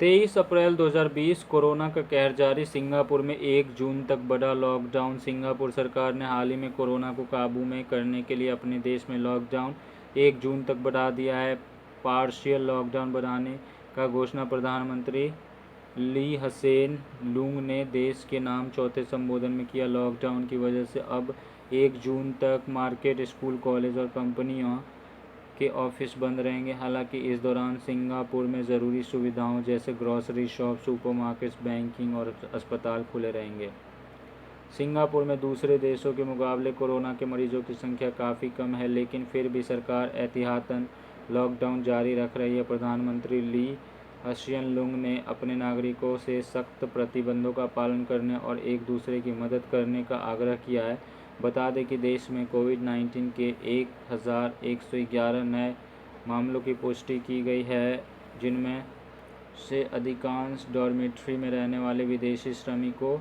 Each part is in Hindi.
23 अप्रैल 2020 कोरोना का कहर जारी। सिंगापुर में 1 जून तक बढ़ा लॉकडाउन। सिंगापुर सरकार ने हाल ही में कोरोना को काबू में करने के लिए अपने देश में लॉकडाउन 1 जून तक बढ़ा दिया है। पार्शियल लॉकडाउन बढ़ाने का घोषणा प्रधानमंत्री ली हसेन लूंग ने देश के नाम चौथे संबोधन में किया। लॉकडाउन की वजह से अब 1 जून तक मार्केट, स्कूल, कॉलेज और कंपनियों के ऑफिस बंद रहेंगे। हालांकि इस दौरान सिंगापुर में ज़रूरी सुविधाओं जैसे ग्रॉसरी शॉप, सुपरमार्केट्स, बैंकिंग और अस्पताल खुले रहेंगे। सिंगापुर में दूसरे देशों के मुकाबले कोरोना के मरीजों की संख्या काफ़ी कम है, लेकिन फिर भी सरकार एहतियातन लॉकडाउन जारी रख रही है। प्रधानमंत्री ली हसियन लुंग ने अपने नागरिकों से सख्त प्रतिबंधों का पालन करने और एक दूसरे की मदद करने का आग्रह किया है। बता दें कि देश में कोविड-19 के 1111 नए मामलों की पुष्टि की गई है, जिनमें से अधिकांश डॉर्मेट्री में रहने वाले विदेशी श्रमिकों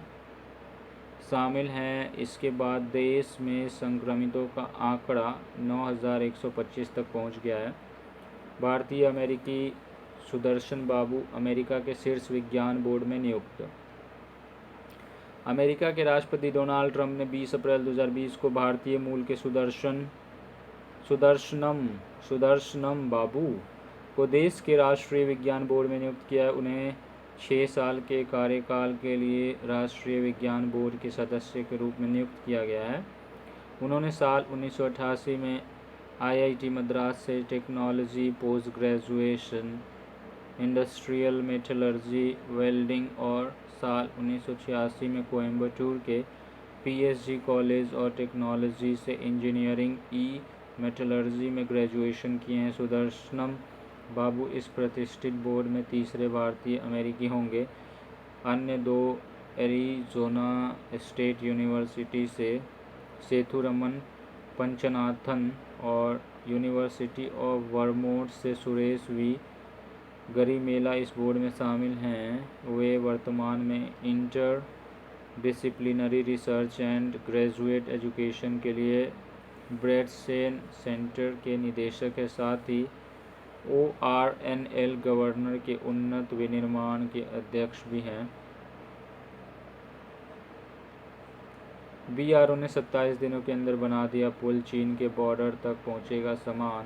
शामिल हैं। इसके बाद देश में संक्रमितों का आंकड़ा 9,125 तक पहुंच गया है। भारतीय अमेरिकी सुदर्शन बाबू अमेरिका के शीर्ष विज्ञान बोर्ड में नियुक्त। अमेरिका के राष्ट्रपति डोनाल्ड ट्रंप ने 20 अप्रैल 2020 को भारतीय मूल के सुदर्शनम बाबू को देश के राष्ट्रीय विज्ञान बोर्ड में नियुक्त किया है। उन्हें 6 साल के कार्यकाल के लिए राष्ट्रीय विज्ञान बोर्ड के सदस्य के रूप में नियुक्त किया गया है। उन्होंने साल 1988 में IIT मद्रास से technology, post graduation, industrial metallurgy, welding और साल 1986 में कोयम्बटूर के PSG कॉलेज और टेक्नोलॉजी से इंजीनियरिंग मेटलर्जी में ग्रेजुएशन किए हैं। सुदर्शनम बाबू इस प्रतिष्ठित बोर्ड में तीसरे भारतीय अमेरिकी होंगे। अन्य 2 एरिज़ोना स्टेट यूनिवर्सिटी से सेथुरमन पंचनाथन और यूनिवर्सिटी ऑफ वर्मोंट से सुरेश वी गरिमेला इस बोर्ड में शामिल हैं। वे वर्तमान में inter disciplinary research and graduate education के लिए ब्रैडसेन सेंटर के निदेशक हैं। साथ ही ORNL गवर्नर के उन्नत विनिर्माण के अध्यक्ष भी हैं। BRO ने 27 दिनों के अंदर बना दिया पुल, चीन के बॉर्डर तक पहुंचेगा सामान।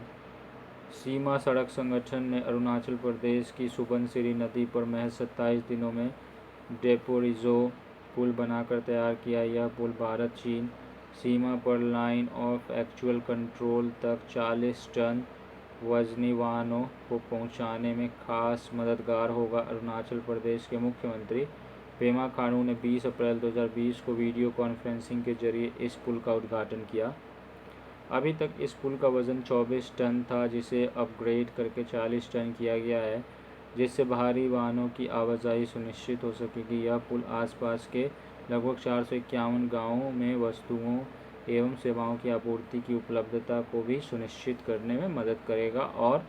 सीमा सड़क संगठन ने अरुणाचल प्रदेश की सुबनसिरी नदी पर महज 27 दिनों में डेपोरिजो पुल बनाकर तैयार किया। यह पुल भारत चीन सीमा पर लाइन ऑफ एक्चुअल कंट्रोल तक 40 टन वजनी वाहनों को पहुंचाने में खास मददगार होगा। अरुणाचल प्रदेश के मुख्यमंत्री पेमा खांडू ने 20 अप्रैल 2020 को वीडियो कॉन्फ्रेंसिंग के जरिए इस पुल का उद्घाटन किया। अभी तक इस पुल का वज़न 24 टन था, जिसे अपग्रेड करके 40 टन किया गया है, जिससे भारी वाहनों की आवाजाही सुनिश्चित हो सकेगी। यह पुल आसपास के लगभग 451 गांवों में वस्तुओं एवं सेवाओं की आपूर्ति की उपलब्धता को भी सुनिश्चित करने में मदद करेगा और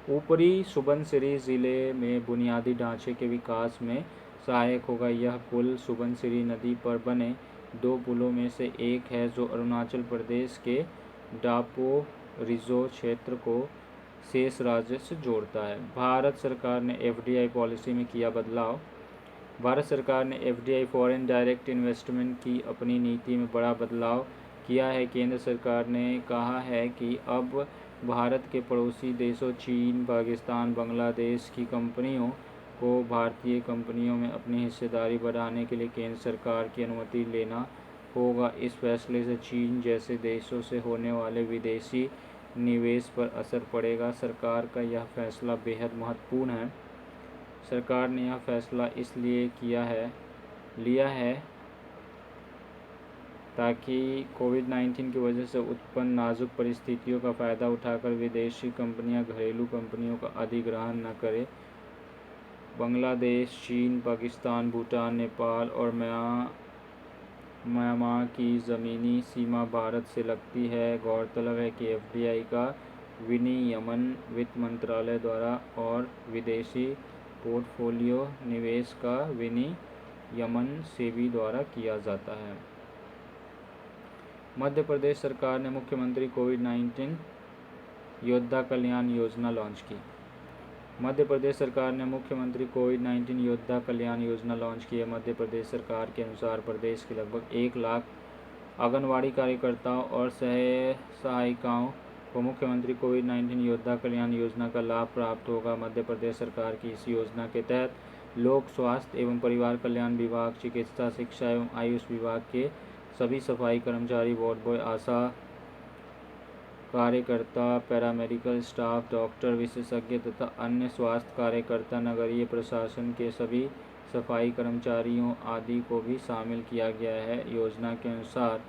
ऊपरी सुबनसिरी ज़िले में बुनियादी ढांचे के विकास में सहायक होगा। यह पुल सुबनसिरी नदी पर बने 2 पुलों में से एक है, जो अरुणाचल प्रदेश के दापोरिजो क्षेत्र को शेष राज्य से जोड़ता है। भारत सरकार ने FDI पॉलिसी में किया बदलाव। भारत सरकार ने FDI फॉरेन डायरेक्ट इन्वेस्टमेंट की अपनी नीति में बड़ा बदलाव किया है। केंद्र सरकार ने कहा है कि अब भारत के पड़ोसी देशों चीन, पाकिस्तान, बांग्लादेश की कंपनियों को भारतीय कंपनियों में अपनी हिस्सेदारी बढ़ाने के लिए केंद्र सरकार की अनुमति लेना होगा। इस फैसले से चीन जैसे देशों से होने वाले विदेशी निवेश पर असर पड़ेगा। सरकार का यह फैसला बेहद महत्वपूर्ण है। सरकार ने यह फैसला इसलिए लिया है ताकि कोविड-19 की वजह से उत्पन्न नाजुक परिस्थितियों का फ़ायदा उठाकर विदेशी कंपनियां घरेलू कंपनियों का अधिग्रहण न करें। बांग्लादेश, चीन, पाकिस्तान, भूटान, नेपाल और म्यांमार की ज़मीनी सीमा भारत से लगती है। गौरतलब है कि FDI का विनियमन वित्त मंत्रालय द्वारा और विदेशी पोर्टफोलियो निवेश का विनियमन सेबी द्वारा किया जाता है। मध्य प्रदेश सरकार ने मुख्यमंत्री कोविड-19 योद्धा कल्याण योजना लॉन्च की। मध्य प्रदेश सरकार ने मुख्यमंत्री कोविड-19 योद्धा कल्याण योजना लॉन्च की है। मध्य प्रदेश सरकार के अनुसार प्रदेश के लगभग 1 लाख आंगनवाड़ी कार्यकर्ताओं और सहायिकाओं को मुख्यमंत्री कोविड-19 योद्धा कल्याण योजना का लाभ प्राप्त होगा। मध्य प्रदेश सरकार की इस योजना के तहत लोक स्वास्थ्य एवं परिवार कल्याण विभाग, चिकित्सा, शिक्षा एवं आयुष विभाग के सभी सफाई कर्मचारी, वार्ड बॉय, आशा कार्यकर्ता, पैरामेडिकल स्टाफ, डॉक्टर, विशेषज्ञ तथा अन्य स्वास्थ्य कार्यकर्ता, नगरीय प्रशासन के सभी सफाई कर्मचारियों आदि को भी शामिल किया गया है। योजना के अनुसार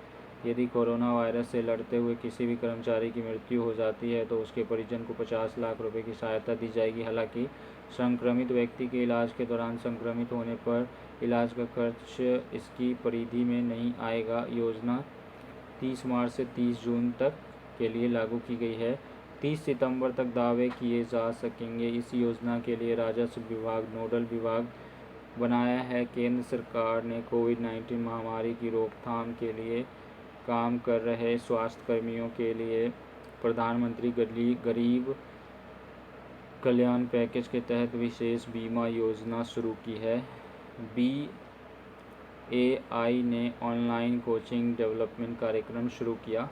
यदि कोरोना वायरस से लड़ते हुए किसी भी कर्मचारी की मृत्यु हो जाती है तो उसके परिजन को 50 लाख रुपए की सहायता दी जाएगी। हालांकि संक्रमित व्यक्ति के इलाज के दौरान संक्रमित होने पर इलाज का खर्च इसकी परिधि में नहीं आएगा। योजना 30 मार्च से 30 जून तक के लिए लागू की गई है। 30 सितंबर तक दावे किए जा सकेंगे। इस योजना के लिए राजस्व विभाग नोडल विभाग बनाया है। केंद्र सरकार ने कोविड-19 महामारी की रोकथाम के लिए काम कर रहे स्वास्थ्य कर्मियों के लिए प्रधानमंत्री गरीब कल्याण पैकेज के तहत विशेष बीमा योजना शुरू की है। BAI ने ऑनलाइन कोचिंग डेवलपमेंट कार्यक्रम शुरू किया।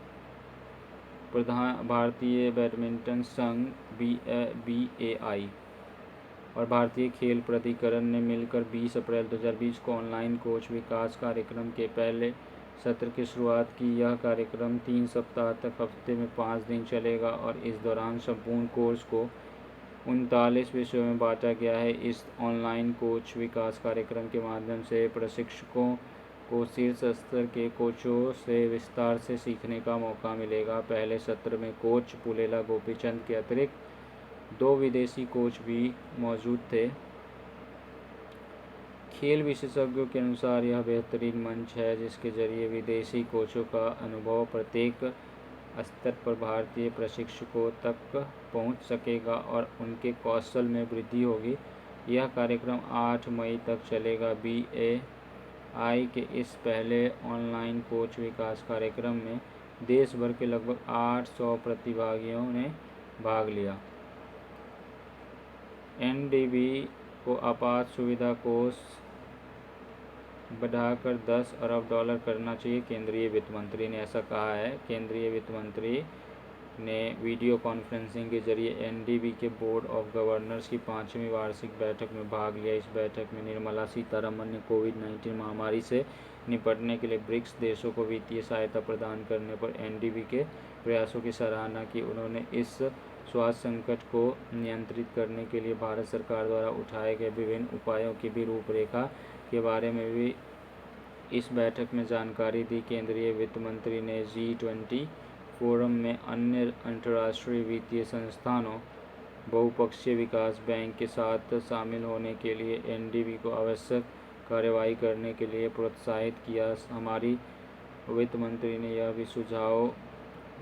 भारतीय बैडमिंटन संघ BAI और भारतीय खेल प्राधिकरण ने मिलकर 20 अप्रैल 2020 को ऑनलाइन कोच विकास कार्यक्रम के पहले सत्र की शुरुआत की। यह कार्यक्रम 3 सप्ताह तक हफ्ते में 5 दिन चलेगा और इस दौरान संपूर्ण कोर्स को 39 विषयों में बांटा गया है। इस ऑनलाइन कोच विकास कार्यक्रम के माध्यम से प्रशिक्षकों को शीर्ष स्तर के कोचों से विस्तार से सीखने का मौका मिलेगा। पहले सत्र में कोच पुलेला गोपीचंद के अतिरिक्त 2 विदेशी कोच भी मौजूद थे। खेल विशेषज्ञों के अनुसार यह बेहतरीन मंच है जिसके जरिए विदेशी कोचों का अनुभव प्रत्येक स्तर पर भारतीय प्रशिक्षकों तक पहुंच सकेगा और उनके कौशल में वृद्धि होगी। यह कार्यक्रम 8 मई तक चलेगा। BAI के इस पहले ऑनलाइन कोच विकास कार्यक्रम में देश भर के लगभग 800 प्रतिभागियों ने भाग लिया। NDB को आपात सुविधा कोष बढ़ाकर $10 अरब करना चाहिए, केंद्रीय वित्त मंत्री ने ऐसा कहा है। केंद्रीय वित्त मंत्री ने वीडियो कॉन्फ्रेंसिंग के जरिए NDB के बोर्ड ऑफ गवर्नर्स की 5वीं वार्षिक बैठक में भाग लिया। इस बैठक में निर्मला सीतारमण ने कोविड-19 महामारी से निपटने के लिए ब्रिक्स देशों को वित्तीय सहायता प्रदान करने पर NDB के प्रयासों की सराहना की। उन्होंने इस स्वास्थ्य संकट को नियंत्रित करने के लिए भारत सरकार द्वारा उठाए गए विभिन्न उपायों की भी रूपरेखा के बारे में भी इस बैठक में जानकारी दी। केंद्रीय वित्त मंत्री ने G20 फोरम में अन्य अंतर्राष्ट्रीय वित्तीय संस्थानों, बहुपक्षीय विकास बैंक के साथ शामिल होने के लिए NDB को आवश्यक कार्रवाई करने के लिए प्रोत्साहित किया। हमारी वित्त मंत्री ने यह भी सुझाव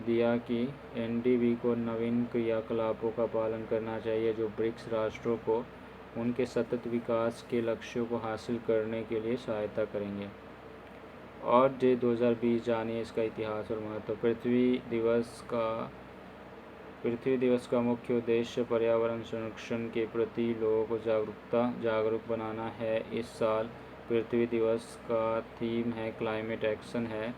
दिया कि NDB को नवीन क्रियाकलापों का पालन करना चाहिए जो ब्रिक्स राष्ट्रों को उनके सतत विकास के लक्ष्यों को हासिल करने के लिए सहायता करेंगे। और डे 2020 जानिए इसका इतिहास और महत्व। पृथ्वी दिवस का मुख्य उद्देश्य पर्यावरण संरक्षण के प्रति लोगों को जागरूक बनाना है। इस साल पृथ्वी दिवस का थीम है क्लाइमेट एक्शन है,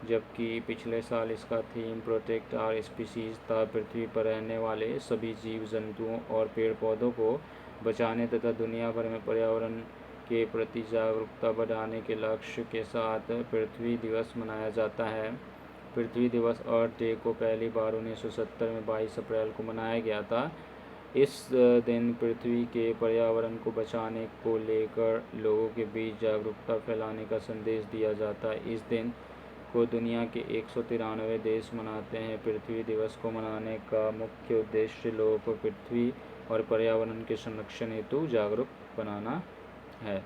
जबकि पिछले साल इसका थीम प्रोटेक्ट आवर स्पीशीज था। पृथ्वी पर रहने वाले सभी जीव जंतुओं और पेड़ पौधों को बचाने तथा दुनिया भर में पर्यावरण के प्रति जागरूकता बढ़ाने के लक्ष्य के साथ पृथ्वी दिवस मनाया जाता है। पृथ्वी दिवस अर्थ डे को पहली बार 1970 में 22 अप्रैल को मनाया गया था। इस दिन पृथ्वी के पर्यावरण को बचाने को लेकर लोगों के बीच जागरूकता फैलाने का संदेश दिया जाता है। इस दिन को दुनिया के 193 देश मनाते हैं। पृथ्वी दिवस को मनाने का मुख्य उद्देश्य लोगों को पृथ्वी और पर्यावरण के संरक्षण हेतु जागरूक बनाना है।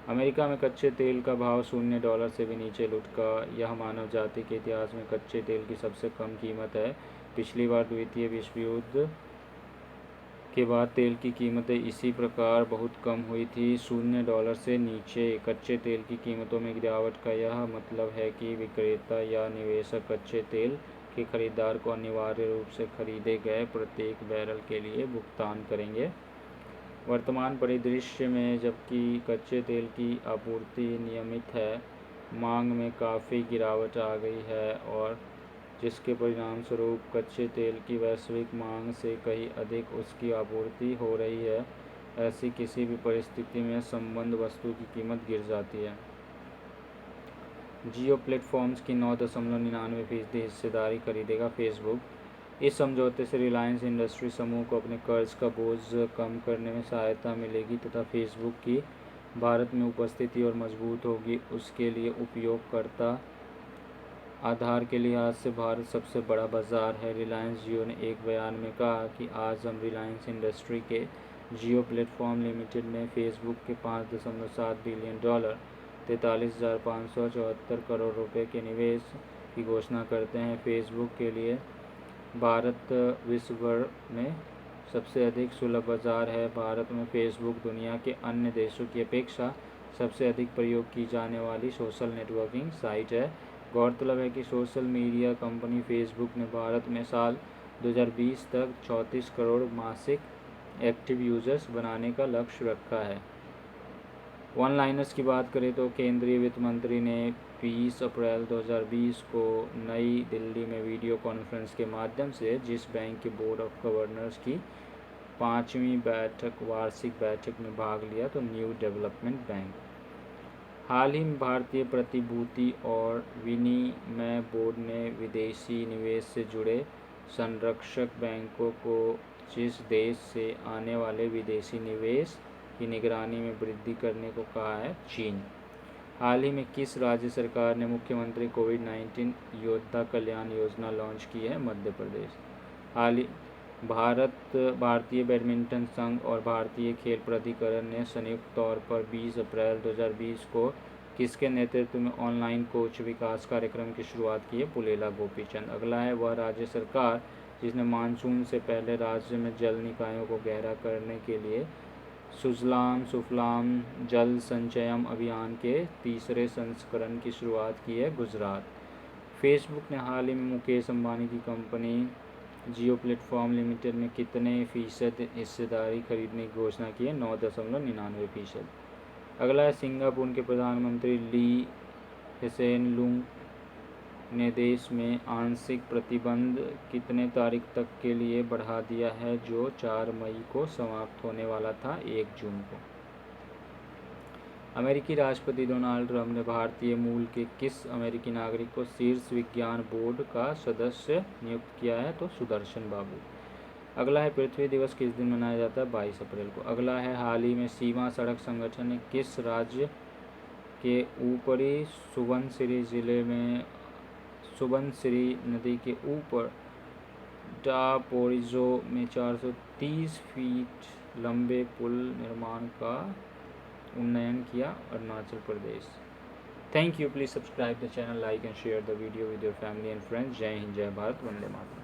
अमेरिका में कच्चे तेल का भाव $0 से भी नीचे लुढ़का। यह मानव जाति के इतिहास में कच्चे तेल की सबसे कम कीमत है। पिछली बार द्वितीय विश्व युद्ध के बाद तेल की कीमतें इसी प्रकार बहुत कम हुई थी, $0 से नीचे। कच्चे तेल की कीमतों में गिरावट का यह मतलब है कि विक्रेता या निवेशक कच्चे तेल के खरीदार को अनिवार्य रूप से खरीदे गए प्रत्येक बैरल के लिए भुगतान करेंगे। वर्तमान परिदृश्य में जबकि कच्चे तेल की आपूर्ति नियमित है, मांग में काफ़ी गिरावट आ गई है और जिसके परिणामस्वरूप कच्चे तेल की वैश्विक मांग से कहीं अधिक उसकी आपूर्ति हो रही है, ऐसी किसी भी परिस्थिति में संबद्ध वस्तु की कीमत गिर जाती है। जियो प्लेटफॉर्म्स की 9.99% हिस्सेदारी खरीदेगा फेसबुक। इस समझौते से रिलायंस इंडस्ट्री समूह को अपने कर्ज का बोझ कम करने में सहायता मिलेगी तथा फेसबुक की भारत में उपस्थिति और मजबूत होगी। उसके लिए उपयोगकर्ता आधार के लिहाज से भारत सबसे बड़ा बाजार है। रिलायंस जियो ने एक बयान में कहा कि आज हम रिलायंस इंडस्ट्री के जियो प्लेटफॉर्म लिमिटेड में फेसबुक के $5.7 बिलियन 43,574 करोड़ रुपए के निवेश की घोषणा करते हैं। फेसबुक के लिए भारत विश्व भर में सबसे अधिक सुलभ बाजार है। भारत में फेसबुक दुनिया के अन्य देशों की अपेक्षा सबसे अधिक प्रयोग की जाने वाली सोशल नेटवर्किंग साइट है। गौरतलब है कि सोशल मीडिया कंपनी फेसबुक ने भारत में साल 2020 तक 34 करोड़ मासिक एक्टिव यूजर्स बनाने का लक्ष्य रखा है। वन लाइनर्स की बात करें तो केंद्रीय वित्त मंत्री ने 20 अप्रैल 2020 को नई दिल्ली में वीडियो कॉन्फ्रेंस के माध्यम से जिस बैंक के बोर्ड ऑफ गवर्नर्स की 5वीं वार्षिक बैठक में भाग लिया तो न्यू डेवलपमेंट बैंक। हाल ही में भारतीय प्रतिभूति और विनिमय बोर्ड ने विदेशी निवेश से जुड़े संरक्षक बैंकों को जिस देश से आने वाले विदेशी निवेश की निगरानी में वृद्धि करने को कहा है, चीन। हाल ही में किस राज्य सरकार ने मुख्यमंत्री कोविड-19 योद्धा कल्याण योजना लॉन्च की है? मध्य प्रदेश। हाल ही भारतीय बैडमिंटन संघ और भारतीय खेल प्राधिकरण ने संयुक्त तौर पर 20 अप्रैल 2020 को किसके नेतृत्व में ऑनलाइन कोच विकास कार्यक्रम की शुरुआत की है? पुलेला गोपीचंद। अगला है वह राज्य सरकार जिसने मानसून से पहले राज्य में जल निकायों को गहरा करने के लिए सुजलाम सुफलाम जल संचयम अभियान के तीसरे संस्करण की शुरुआत की है? गुजरात। फेसबुक ने हाल ही में मुकेश अंबानी की कंपनी जियो प्लेटफॉर्म लिमिटेड में कितने फीसद हिस्सेदारी खरीदने की घोषणा की है? 9.99%। अगला है सिंगापुर के प्रधानमंत्री ली हिसेन लुंग ने देश में आंशिक प्रतिबंध कितने तारीख तक के लिए बढ़ा दिया है, जो 4 मई को समाप्त होने वाला था 1 जून को। अमेरिकी राष्ट्रपति डोनाल्ड ट्रंप ने भारतीय मूल के किस अमेरिकी नागरिक को शीर्ष विज्ञान बोर्ड का सदस्य नियुक्त किया है? तो सुदर्शन बाबू। अगला है पृथ्वी दिवस किस दिन मनाया जाता है? 22 अप्रैल को। अगला है हाल ही में सीमा सड़क संगठन ने किस राज्य के ऊपरी सुबनसिरी जिले में सुबनसिरी नदी के ऊपर डापोरिजो में 430 फीट लंबे पुल निर्माण का उन्नयन किया? Arunachal Pradesh. Thank you. Please subscribe the channel, like and share the video with your family and friends. जय हिंद, जय भारत, वंदे मातरम।